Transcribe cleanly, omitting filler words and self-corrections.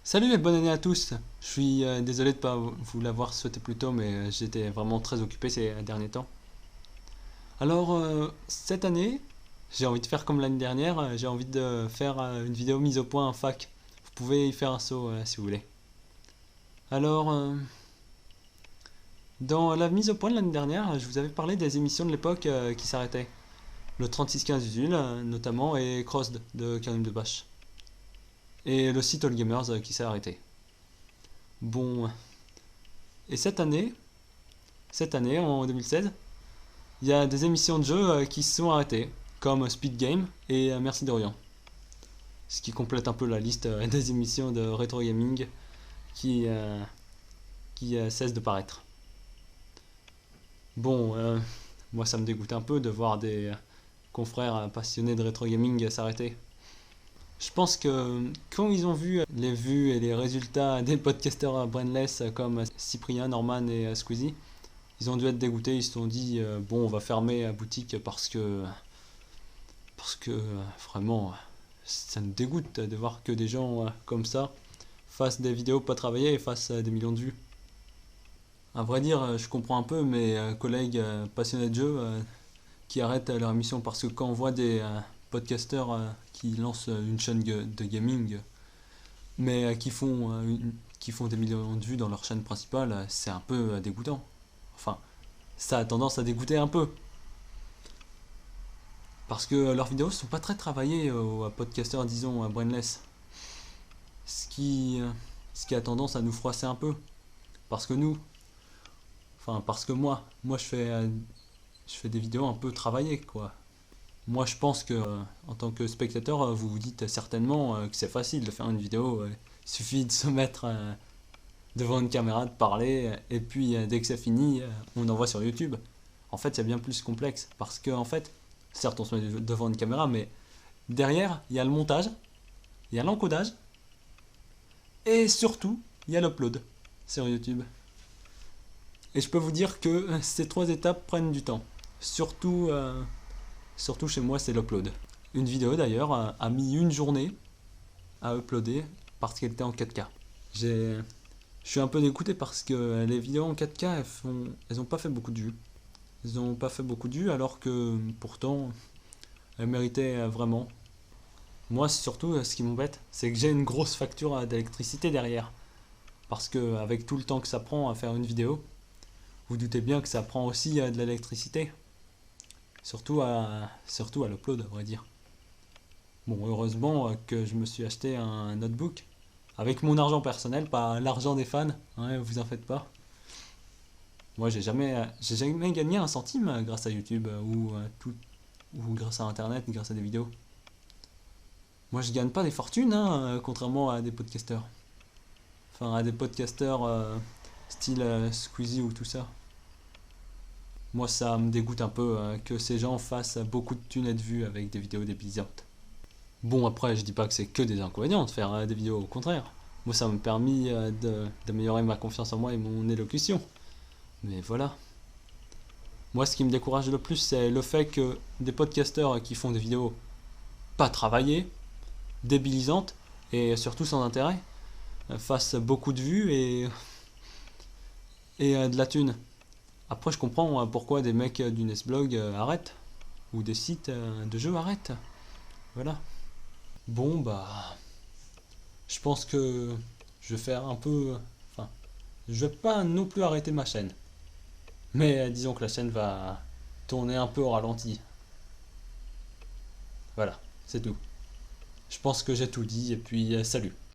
Salut et bonne année à tous. Je suis désolé de ne pas vous l'avoir souhaité plus tôt, mais j'étais vraiment très occupé ces derniers temps. Alors, cette année, j'ai envie de faire comme l'année dernière, j'ai envie de faire une vidéo mise au point en fac. Vous pouvez y faire un saut si vous voulez. Alors, dans la mise au point de l'année dernière, je vous avais parlé des émissions de l'époque qui s'arrêtaient. Le 3615 Usul, notamment, et Crossed de Karim Debache. Et le site All Gamers qui s'est arrêté. Bon, et cette année, en 2016, il y a des émissions de jeux qui se sont arrêtées, comme Speed Game et Merci d'Orient. Ce qui complète un peu la liste des émissions de rétro gaming qui, euh, qui cessent de paraître. Bon, moi ça me dégoûte un peu de voir des confrères passionnés de rétro gaming s'arrêter. Je pense que quand ils ont vu les vues et les résultats des podcasters brainless comme Cyprien, Norman et Squeezie, ils ont dû être dégoûtés. Ils se sont dit bon, on va fermer la boutique parce que vraiment ça nous dégoûte de voir que des gens comme ça fassent des vidéos pas travaillées et fassent des millions de vues. À vrai dire, je comprends un peu mes collègues passionnés de jeux qui arrêtent leur émission parce que quand on voit des podcasters qui lancent une chaîne de gaming mais qui font des millions de vues dans leur chaîne principale, c'est un peu dégoûtant. Enfin, ça a tendance à dégoûter un peu. Parce que leurs vidéos sont pas très travaillées aux podcasters, disons, brainless. Ce qui, euh, ce qui a tendance à nous froisser un peu. Parce que parce que moi je fais des vidéos un peu travaillées, quoi. Moi je pense que, en tant que spectateur, vous vous dites certainement que c'est facile de faire une vidéo. Il suffit de se mettre devant une caméra, de parler, et puis dès que c'est fini, on envoie sur YouTube. En fait, c'est bien plus complexe. Parce que, en fait, certes, on se met devant une caméra, mais derrière, il y a le montage, il y a l'encodage, et surtout, il y a l'upload sur YouTube. Et je peux vous dire que ces trois étapes prennent du temps. Surtout chez moi, c'est l'upload. Une vidéo d'ailleurs a mis une journée à uploader parce qu'elle était en 4K. Je suis un peu dégoûté parce que les vidéos en 4K, elles ont pas fait beaucoup de vues. Elles n'ont pas fait beaucoup de vues alors que pourtant, elles méritaient vraiment. Moi, surtout, ce qui m'embête, c'est que j'ai une grosse facture d'électricité derrière. Parce que avec tout le temps que ça prend à faire une vidéo, vous doutez bien que ça prend aussi de l'électricité. Surtout à l'upload, à vrai dire. Bon, heureusement que je me suis acheté un notebook avec mon argent personnel, pas l'argent des fans, hein, vous en faites pas. Moi, j'ai jamais gagné un centime grâce à YouTube ou grâce à Internet, grâce à des vidéos. Moi, je gagne pas des fortunes, hein, contrairement à des podcasteurs. Enfin, à des podcasteurs style Squeezie ou tout ça. Moi, ça me dégoûte un peu que ces gens fassent beaucoup de thunes et de vues avec des vidéos débilisantes. Bon, après, je dis pas que c'est que des inconvénients de faire des vidéos, au contraire. Moi, ça m'a permis d'améliorer ma confiance en moi et mon élocution. Mais voilà. Moi, ce qui me décourage le plus, c'est le fait que des podcasteurs qui font des vidéos pas travaillées, débilisantes et surtout sans intérêt, fassent beaucoup de vues et de la thune. Après, je comprends pourquoi des mecs du Nesblog arrêtent, ou des sites de jeux arrêtent. Voilà. Bon, bah, je pense que je vais faire un peu. Enfin, je vais pas non plus arrêter ma chaîne. Mais disons que la chaîne va tourner un peu au ralenti. Voilà, c'est tout. Je pense que j'ai tout dit, et puis salut.